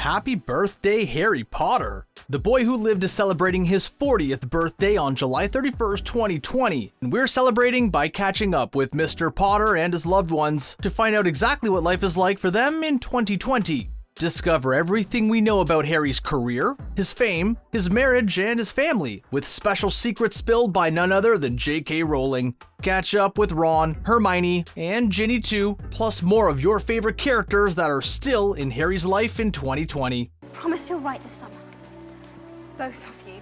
Happy birthday, Harry Potter! The boy who lived is celebrating his 40th birthday on July 31st, 2020, and we're celebrating by catching up with Mr. Potter and his loved ones to find out exactly what life is like for them in 2020. Discover everything we know about Harry's career, his fame, his marriage, and his family, with special secrets spilled by none other than J.K. Rowling. Catch up with Ron, Hermione, and Ginny too, plus more of your favorite characters that are still in Harry's life in 2020. Promise you'll write this summer. Both of you.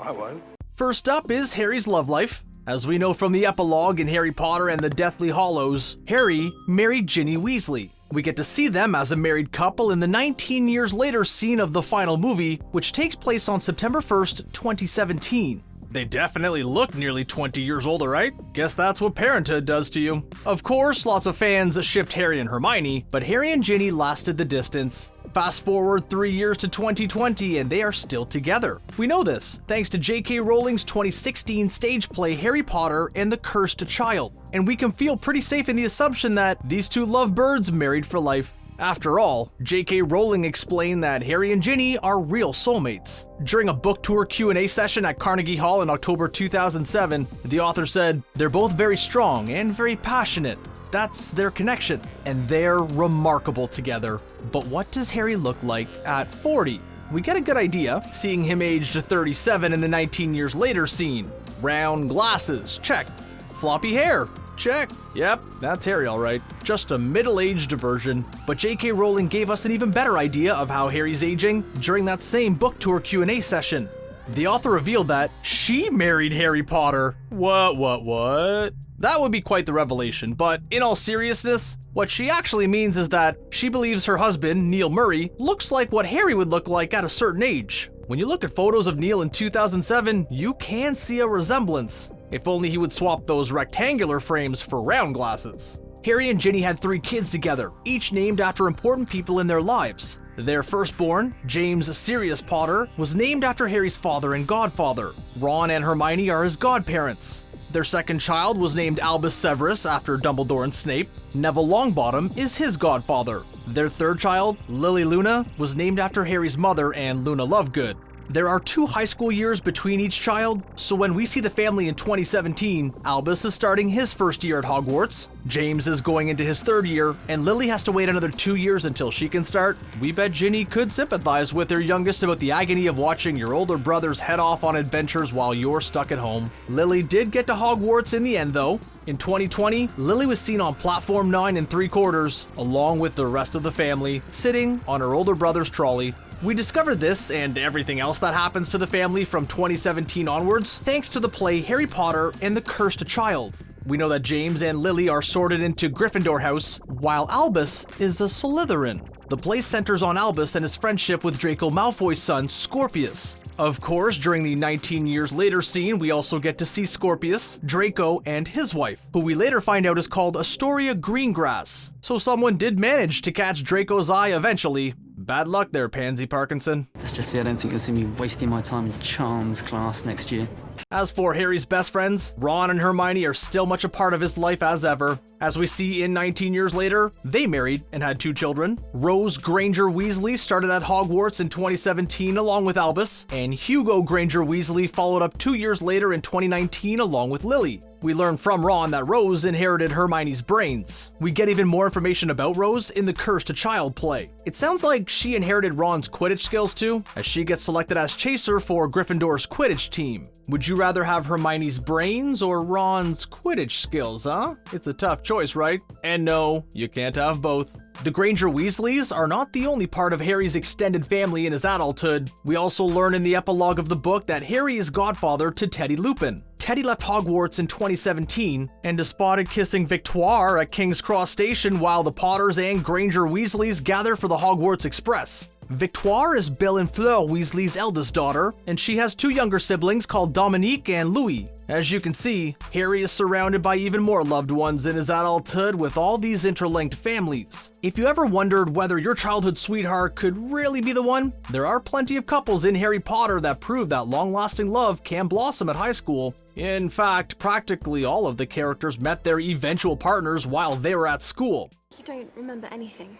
I won't. First up is Harry's love life. As we know from the epilogue in Harry Potter and the Deathly Hallows, Harry married Ginny Weasley. We get to see them as a married couple in the 19 years later scene of the final movie, which takes place on September 1st, 2017. They definitely look nearly 20 years older, right? Guess that's what parenthood does to you. Of course, lots of fans shipped Harry and Hermione, but Harry and Ginny lasted the distance. Fast forward 3 years to 2020 and they are still together. We know this thanks to J.K. Rowling's 2016 stage play Harry Potter and the Cursed Child, and we can feel pretty safe in the assumption that these two lovebirds married for life. After all, J.K. Rowling explained that Harry and Ginny are real soulmates. During a book tour Q&A session at Carnegie Hall in October 2007, the author said, "They're both very strong and very passionate. That's their connection, and they're remarkable together." But what does Harry look like at 40? We get a good idea, seeing him aged 37 in the 19 years later scene. Round glasses, check. Floppy hair, check. Yep, that's Harry all right. Just a middle-aged version. But J.K. Rowling gave us an even better idea of how Harry's aging during that same book tour Q&A session. The author revealed that she married Harry Potter. What? That would be quite the revelation, but in all seriousness, what she actually means is that she believes her husband, Neil Murray, looks like what Harry would look like at a certain age. When you look at photos of Neil in 2007, you can see a resemblance. If only he would swap those rectangular frames for round glasses. Harry and Ginny had 3 kids together, each named after important people in their lives. Their firstborn, James Sirius Potter, was named after Harry's father and godfather. Ron and Hermione are his godparents. Their second child was named Albus Severus after Dumbledore and Snape. Neville Longbottom is his godfather. Their third child, Lily Luna, was named after Harry's mother and Luna Lovegood. There are 2 high school years between each child, so when we see the family in 2017, Albus is starting his first year at Hogwarts, James is going into his 3rd year, and Lily has to wait another 2 years until she can start. We bet Ginny could sympathize with her youngest about the agony of watching your older brothers head off on adventures while you're stuck at home. Lily did get to Hogwarts in the end though. In 2020, Lily was seen on platform 9 3/4, along with the rest of the family, sitting on her older brother's trolley. We discovered this and everything else that happens to the family from 2017 onwards thanks to the play Harry Potter and the Cursed Child. We know that James and Lily are sorted into Gryffindor House, while Albus is a Slytherin. The play centers on Albus and his friendship with Draco Malfoy's son, Scorpius. Of course, during the 19 years later scene, we also get to see Scorpius, Draco, and his wife, who we later find out is called Astoria Greengrass. So someone did manage to catch Draco's eye eventually. Bad luck there, Pansy Parkinson. Let's just say I don't think you'll see me wasting my time in charms class next year. As for Harry's best friends, Ron and Hermione are still much a part of his life as ever. As we see in 19 years later, they married and had 2 children. Rose Granger Weasley started at Hogwarts in 2017 along with Albus, and Hugo Granger Weasley followed up 2 years later in 2019 along with Lily. We learn from Ron that Rose inherited Hermione's brains. We get even more information about Rose in the Cursed Child play. It sounds like she inherited Ron's Quidditch skills too, as she gets selected as chaser for Gryffindor's Quidditch team. Would you rather have Hermione's brains or Ron's Quidditch skills, huh? It's a tough choice, right? And no, you can't have both. The Granger Weasleys are not the only part of Harry's extended family in his adulthood. We also learn in the epilogue of the book that Harry is godfather to Teddy Lupin. Teddy left Hogwarts in 2017 and is spotted kissing Victoire at King's Cross Station while the Potters and Granger Weasleys gather for the Hogwarts Express. Victoire is Belle and Fleur Weasley's eldest daughter, and she has 2 younger siblings called Dominique and Louis. As you can see, Harry is surrounded by even more loved ones in his adulthood with all these interlinked families. If you ever wondered whether your childhood sweetheart could really be the one, there are plenty of couples in Harry Potter that prove that long-lasting love can blossom at high school. In fact, practically all of the characters met their eventual partners while they were at school. You don't remember anything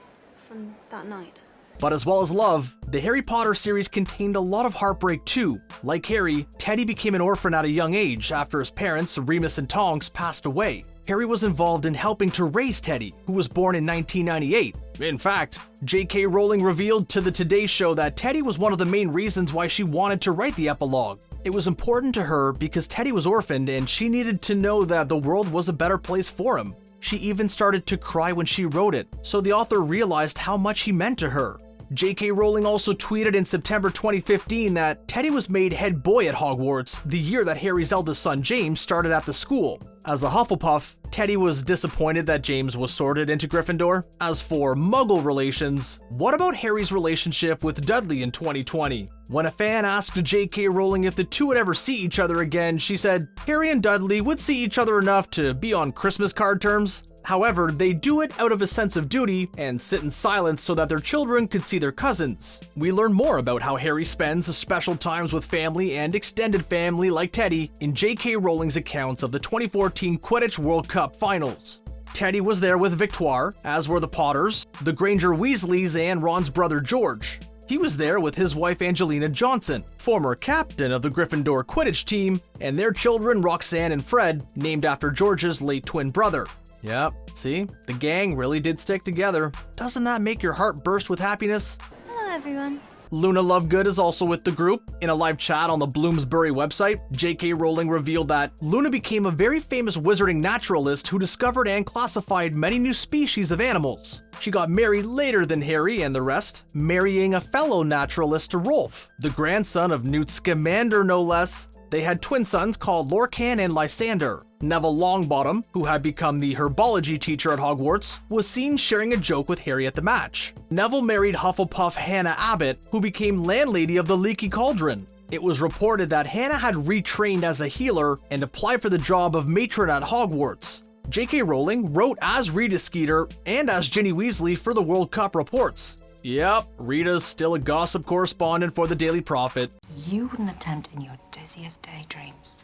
from that night? But as well as love, the Harry Potter series contained a lot of heartbreak too. Like Harry, Teddy became an orphan at a young age after his parents, Remus and Tonks, passed away. Harry was involved in helping to raise Teddy, who was born in 1998. In fact, J.K. Rowling revealed to the Today Show that Teddy was one of the main reasons why she wanted to write the epilogue. It was important to her because Teddy was orphaned and she needed to know that the world was a better place for him. She even started to cry when she wrote it, so the author realized how much he meant to her. J.K. Rowling also tweeted in September 2015 that Teddy was made head boy at Hogwarts the year that Harry's eldest son James started at the school. As a Hufflepuff, Teddy was disappointed that James was sorted into Gryffindor. As for Muggle relations, what about Harry's relationship with Dudley in 2020? When a fan asked J.K. Rowling if the two would ever see each other again, she said Harry and Dudley would see each other enough to be on Christmas card terms. However, they do it out of a sense of duty and sit in silence so that their children could see their cousins. We learn more about how Harry spends special times with family and extended family like Teddy in J.K. Rowling's accounts of the 2014 Quidditch World Cup Finals. Teddy was there with Victoire, as were the Potters, the Granger Weasleys, and Ron's brother George. He was there with his wife Angelina Johnson, former captain of the Gryffindor Quidditch team, and their children Roxanne and Fred, named after George's late twin brother. Yep, see? The gang really did stick together. Doesn't that make your heart burst with happiness? Hello, everyone. Luna Lovegood is also with the group. In a live chat on the Bloomsbury website, J.K. Rowling revealed that Luna became a very famous wizarding naturalist who discovered and classified many new species of animals. She got married later than Harry and the rest, marrying a fellow naturalist, Rolf, the grandson of Newt Scamander no less. They had twin sons called Lorcan and Lysander. Neville Longbottom, who had become the herbology teacher at Hogwarts, was seen sharing a joke with Harry at the match. Neville married Hufflepuff Hannah Abbott, who became landlady of the Leaky Cauldron. It was reported that Hannah had retrained as a healer and applied for the job of matron at Hogwarts. J.K. Rowling wrote as Rita Skeeter and as Ginny Weasley for the World Cup reports. Yep, Rita's still a gossip correspondent for the Daily Prophet. You wouldn't attempt in your dizziest daydreams.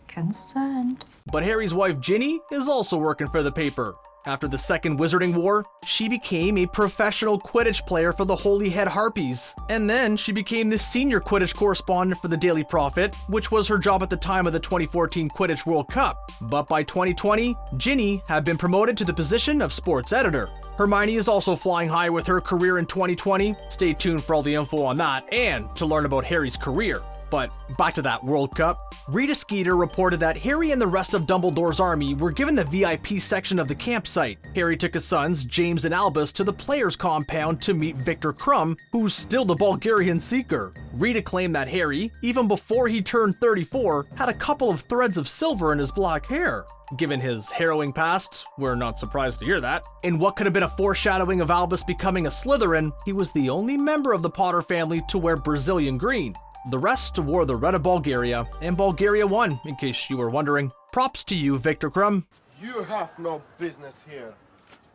Concerned. But Harry's wife Ginny is also working for the paper. After the Second Wizarding War, she became a professional Quidditch player for the Holyhead Harpies. And then she became the senior Quidditch correspondent for the Daily Prophet, which was her job at the time of the 2014 Quidditch World Cup. But by 2020, Ginny had been promoted to the position of sports editor. Hermione is also flying high with her career in 2020. Stay tuned for all the info on that and to learn about Harry's career. But back to that World Cup. Rita Skeeter reported that Harry and the rest of Dumbledore's army were given the VIP section of the campsite. Harry took his sons, James and Albus, to the players' compound to meet Victor Krum, who's still the Bulgarian seeker. Rita claimed that Harry, even before he turned 34, had a couple of threads of silver in his black hair. Given his harrowing past, we're not surprised to hear that. In what could have been a foreshadowing of Albus becoming a Slytherin, he was the only member of the Potter family to wear Brazilian green. The rest wore the red of Bulgaria, and Bulgaria won, in case you were wondering. Props to you, Victor Krum. You have no business here.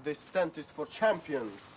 This tent is for champions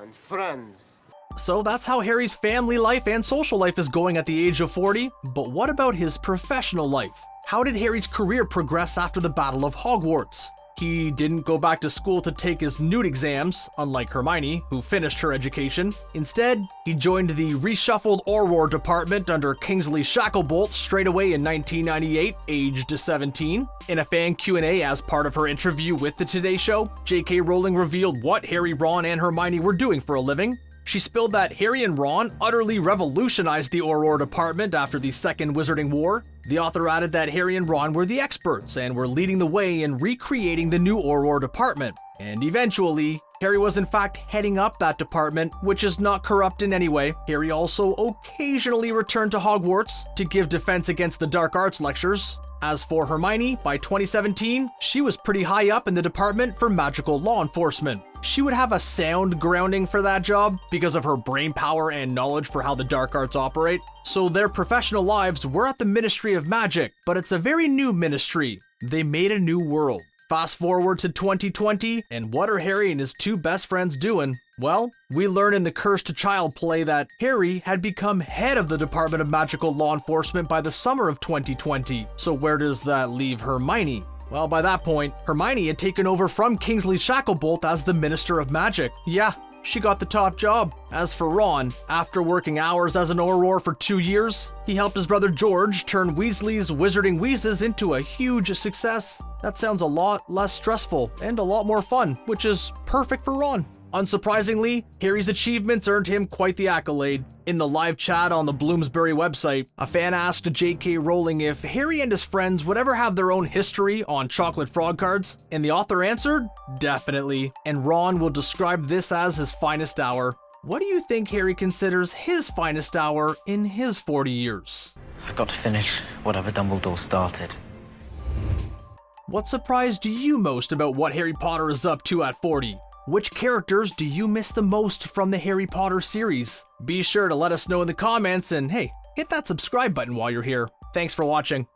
and friends. So that's how Harry's family life and social life is going at the age of 40. But what about his professional life? How did Harry's career progress after the Battle of Hogwarts? He didn't go back to school to take his Newt exams, unlike Hermione, who finished her education. Instead, he joined the reshuffled Auror department under Kingsley Shacklebolt straight away in 1998, aged 17. In a fan Q&A as part of her interview with the Today Show, J.K. Rowling revealed what Harry, Ron, and Hermione were doing for a living. She spilled that Harry and Ron utterly revolutionized the Auror department after the Second Wizarding War. The author added that Harry and Ron were the experts and were leading the way in recreating the new Auror department. And eventually, Harry was in fact heading up that department, which is not corrupt in any way. Harry also occasionally returned to Hogwarts to give defense against the dark arts lectures. As for Hermione, by 2017, she was pretty high up in the department for magical law enforcement. She would have a sound grounding for that job because of her brain power and knowledge for how the dark arts operate. So their professional lives were at the Ministry of Magic, but it's a very new ministry. They made a new world. Fast forward to 2020, and what are Harry and his two best friends doing? Well, we learn in the Cursed Child play that Harry had become head of the Department of Magical Law Enforcement by the summer of 2020. So where does that leave Hermione? Well, by that point, Hermione had taken over from Kingsley Shacklebolt as the Minister of Magic. Yeah, she got the top job. As for Ron, after working hours as an Auror for 2 years, he helped his brother George turn Weasley's Wizarding Wheezes into a huge success. That sounds a lot less stressful and a lot more fun, which is perfect for Ron. Unsurprisingly, Harry's achievements earned him quite the accolade. In the live chat on the Bloomsbury website, a fan asked J.K. Rowling if Harry and his friends would ever have their own history on chocolate frog cards, and the author answered, definitely, and Ron will describe this as his finest hour. What do you think Harry considers his finest hour in his 40 years? I got to finish whatever Dumbledore started. What surprised you most about what Harry Potter is up to at 40? Which characters do you miss the most from the Harry Potter series? Be sure to let us know in the comments, and hey, hit that subscribe button while you're here. Thanks for watching.